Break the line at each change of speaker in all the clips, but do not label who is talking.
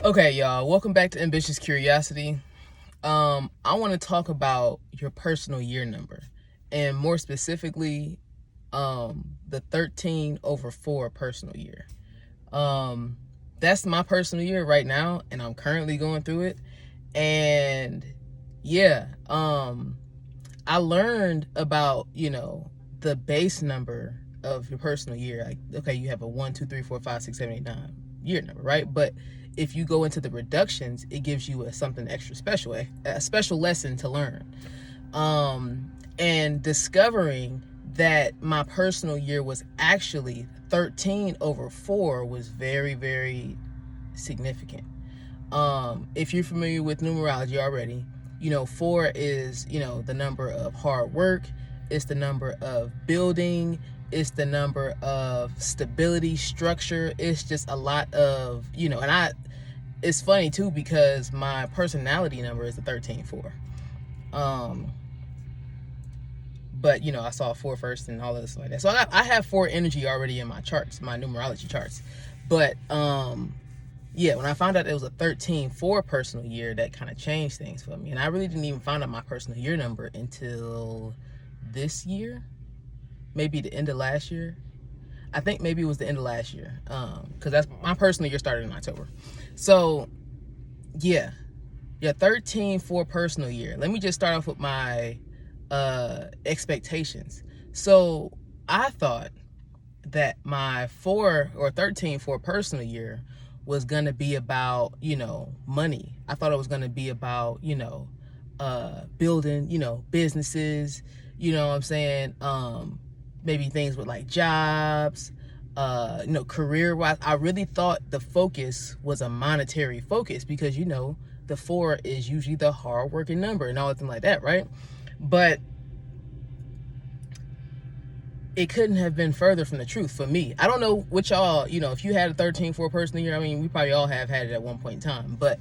Okay, y'all, welcome back to Ambitious Curiosity. I want to talk about your personal year number, and more specifically, the 13/4 personal year. Um, that's my personal year right now, and I'm currently going through it. And yeah, I learned about, the base number of your personal year. Like, okay, you have a 1, 2, 3, 4, 5, 6, 7, 8, 9 year number, right? But if you go into the reductions, it gives you something extra special, a special lesson to learn. And discovering that my personal year was actually 13/4 was very, very significant. If you're familiar with numerology already, 4 is, the number of hard work, it's the number of building, it's the number of stability, structure. It's just a lot of, it's funny too because my personality number is the 13/4. But I saw 4 first and all of this like that. So I have 4 energy already in my charts, my numerology charts. But yeah, when I found out it was a 13/4 personal year, that kind of changed things for me. And I really didn't even find out my personal year number until this year, maybe the end of last year. I think maybe it was the end of last year, because that's my personal year started in October. So yeah, 13/4 personal year. Let me just start off with my expectations. So I thought that my 4 or 13/4 personal year was gonna be about, money. I thought it was gonna be about, building, businesses, you know what I'm saying? Maybe things with like jobs, career wise. I really thought the focus was a monetary focus because, the 4 is usually the hard working number and all that like that, right? But it couldn't have been further from the truth for me. I don't know what y'all, if you had a 13/4 personal year, I mean, we probably all have had it at one point in time, but,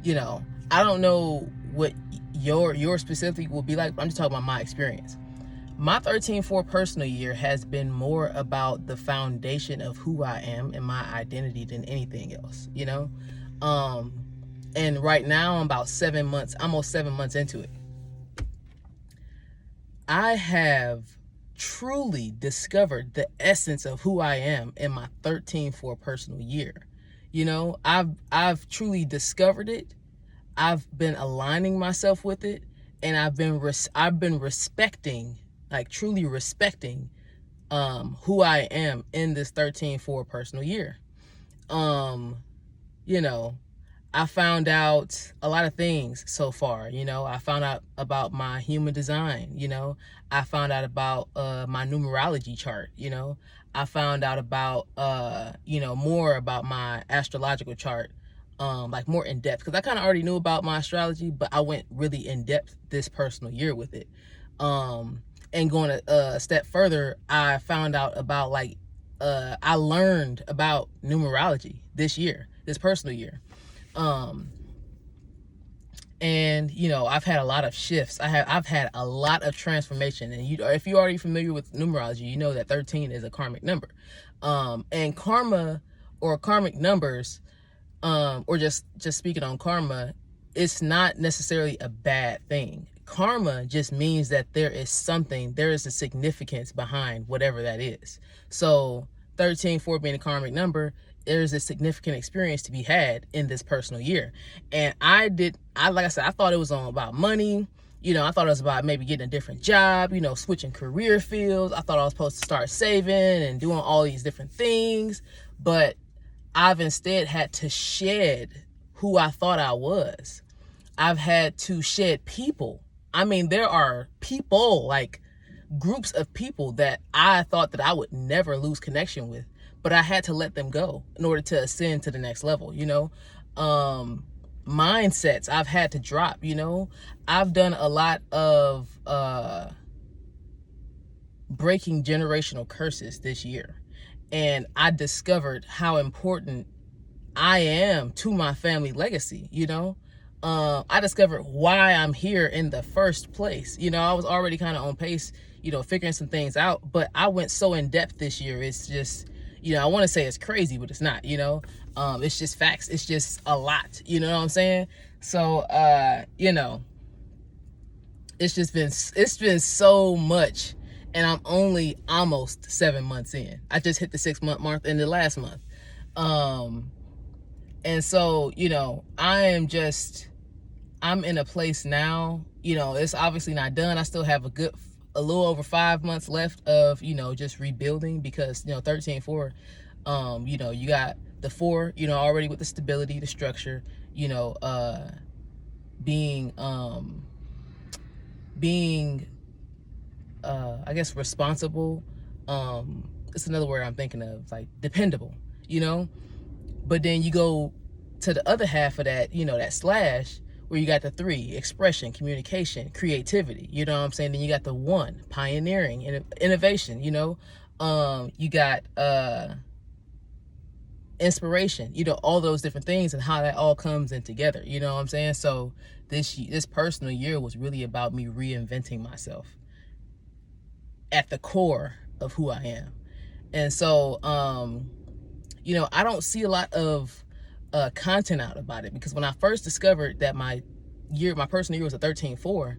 I don't know what your specific will be like, but I'm just talking about my experience. My 13/4 personal year has been more about the foundation of who I am and my identity than anything else, and right now I'm about 7 months, almost 7 months into it. I have truly discovered the essence of who I am in my 13/4 personal year. I've truly discovered it. I've been aligning myself with it, and I've been respecting, like truly respecting, who I am in this 13/4 personal year. You know, I found out a lot of things so far. I found out about my human design. I found out about my numerology chart. I found out about more about my astrological chart, like more in depth, because I kind of already knew about my astrology, but I went really in depth this personal year with it. And going a step further, I found out about I learned about numerology this personal year. And I've had a lot of shifts. I've had a lot of transformation. And if you're already familiar with numerology, you know that 13 is a karmic number. And karma or karmic numbers, or just speaking on karma, it's not necessarily a bad thing. Karma just means that there is a significance behind whatever that is. So 13/4 being a karmic number, there's a significant experience to be had in this personal year. And like I said, I thought it was about money. I thought it was about maybe getting a different job, switching career fields. I thought I was supposed to start saving and doing all these different things. But I've instead had to shed who I thought I was. I've had to shed people. I mean, there are people, like groups of people that I thought that I would never lose connection with, but I had to let them go in order to ascend to the next level. Mindsets I've had to drop. I've done a lot of breaking generational curses this year, and I discovered how important I am to my family legacy. I discovered why I'm here in the first place. I was already kind of on pace, figuring some things out, but I went so in depth this year. It's just, You know, I want to say it's crazy, but it's not, you know. It's just facts. It's just a lot, you know what I'm saying? So, you know, it's been so much, and I'm only almost 7 months in. I just hit the 6-month mark in the last month. And so, you know, I'm in a place now, you know, it's obviously not done. I still have a little over 5 months left of, you know, just rebuilding, because, you know, 13-4, you know, you got the 4, you know, already with the stability, the structure, you know, being I guess responsible, it's another word I'm thinking of, like dependable, you know. But then you go to the other half of that, you know, that slash, where you got the 3, expression, communication, creativity, you know what I'm saying? Then you got the 1, pioneering and innovation, you know. You got inspiration, you know, all those different things, and how that all comes in together, you know what I'm saying? So this personal year was really about me reinventing myself at the core of who I am. And so, you know, I don't see a lot of content out about it, because when I first discovered that my personal year was a 13-4,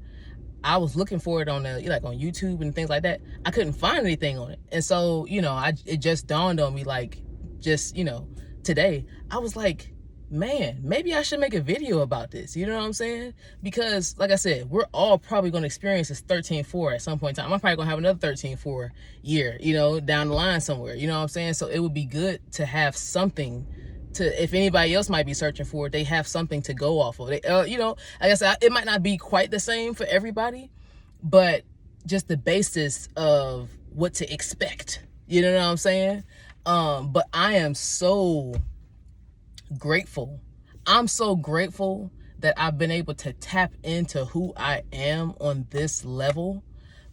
I was looking for it on like on YouTube and things like that. I couldn't find anything on it. And so, you know, it just dawned on me, like, just, you know, today, I was like, man, maybe I should make a video about this. You know what I'm saying? Because, like I said, we're all probably going to experience this 13-4 at some point in time. I'm probably going to have another 13-4 year, you know, down the line somewhere. You know what I'm saying? So it would be good to have something to, if anybody else might be searching for it, they have something to go off of. They, you know, I guess it might not be quite the same for everybody, but just the basis of what to expect. You know what I'm saying? But I am so grateful. I'm so grateful that I've been able to tap into who I am on this level,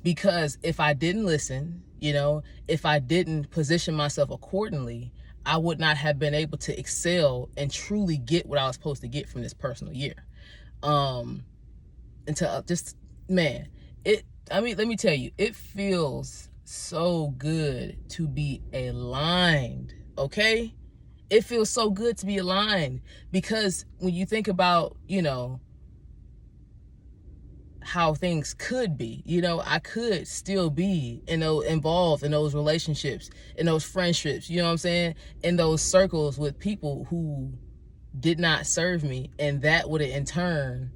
because if I didn't listen, you know, if I didn't position myself accordingly, I would not have been able to excel and truly get what I was supposed to get from this personal year. Until just, man, let me tell you, it feels so good to be aligned, okay? It feels so good to be aligned, because when you think about, you know, how things could be, you know, I could still be, you know, involved in those relationships, in those friendships, you know what I'm saying, in those circles with people who did not serve me, and that would have in turn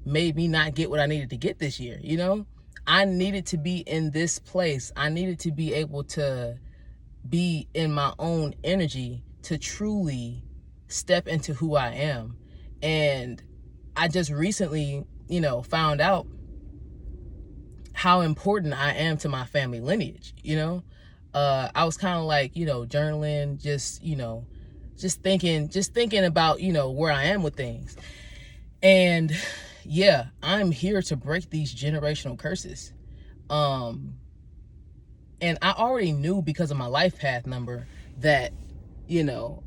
made me not get what I needed to get this year. You know, I needed to be in this place. I needed to be able to be in my own energy to truly step into who I am. And I just recently, you know, found out how important I am to my family lineage. You know, I was kind of like, you know, journaling, just, you know, just thinking about, you know, where I am with things. And yeah, I'm here to break these generational curses. And I already knew, because of my life path number, that, you know,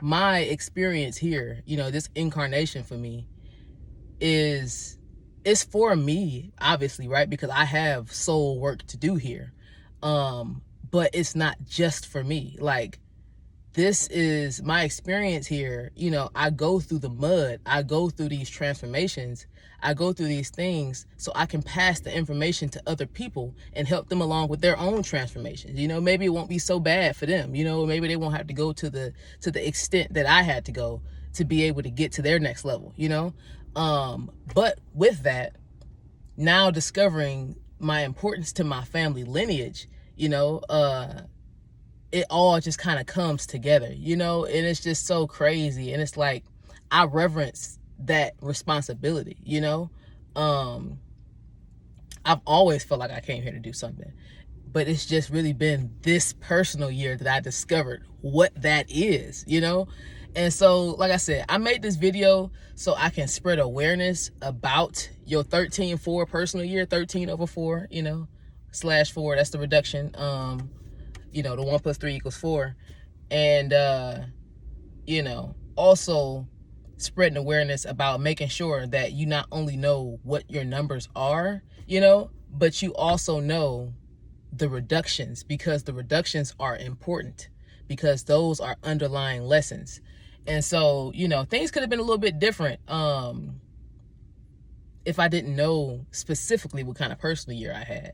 my experience here, you know, this incarnation for me is for me, obviously, right? Because I have soul work to do here. But it's not just for me. Like, this is my experience here. You know, I go through the mud. I go through these transformations. I go through these things so I can pass the information to other people and help them along with their own transformations. You know, maybe it won't be so bad for them. You know, maybe they won't have to go to the extent that I had to go to be able to get to their next level, you know? But with that, now discovering my importance to my family lineage, you know, it all just kind of comes together, you know, and it's just so crazy. And it's like, I reverence that responsibility, you know. I've always felt like I came here to do something, but it's just really been this personal year that I discovered what that is, you know. And so, like I said, I made this video so I can spread awareness about your 13-4 personal year, 13/4, you know, /4, that's the reduction. You know, the 1 + 3 = 4. And, you know, also spreading awareness about making sure that you not only know what your numbers are, you know, but you also know the reductions, because the reductions are important, because those are underlying lessons. And so, you know, things could have been a little bit different if I didn't know specifically what kind of personal year I had.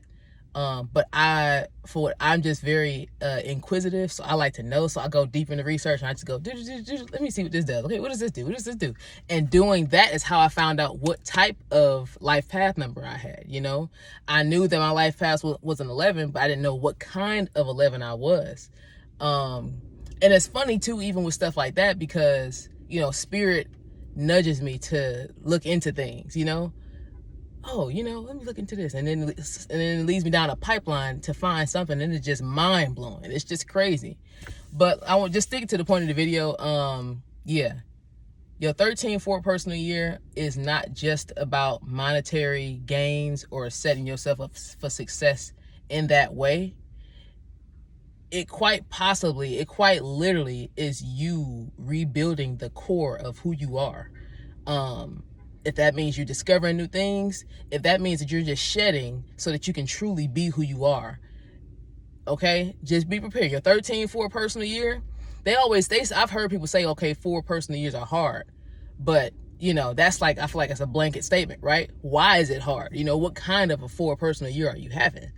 But I'm just very inquisitive, so I like to know. So I go deep into research, and I just go, let me see what this does. Okay, what does this do? What does this do? And doing that is how I found out what type of life path number I had. You know, I knew that my life path was an 11, but I didn't know what kind of 11 I was. And it's funny too, even with stuff like that, because, you know, spirit nudges me to look into things, you know. Oh, you know, let me look into this. And then it leads me down a pipeline to find something, and it's just mind blowing. It's just crazy. But I want just stick to the point of the video. Yeah, your 13-4 personal year is not just about monetary gains or setting yourself up for success in that way. It quite literally is you rebuilding the core of who you are. If that means you're discovering new things, if that means that you're just shedding so that you can truly be who you are, okay? Just be prepared. Your 13-4 personal year, I've heard people say, okay, 4 personal years are hard. But, you know, that's like, I feel like it's a blanket statement, right? Why is it hard? You know, what kind of a 4 personal year are you having?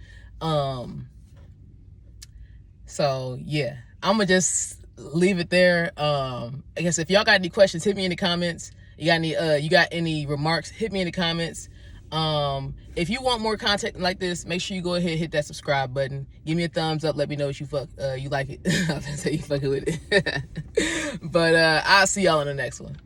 So, yeah, I'm going to just leave it there. I guess if y'all got any questions, hit me in the comments. You got any remarks, hit me in the comments. If you want more content like this, make sure you go ahead and hit that subscribe button. Give me a thumbs up. Let me know what you like it. I was gonna say you fucking with it. But I'll see y'all in the next one.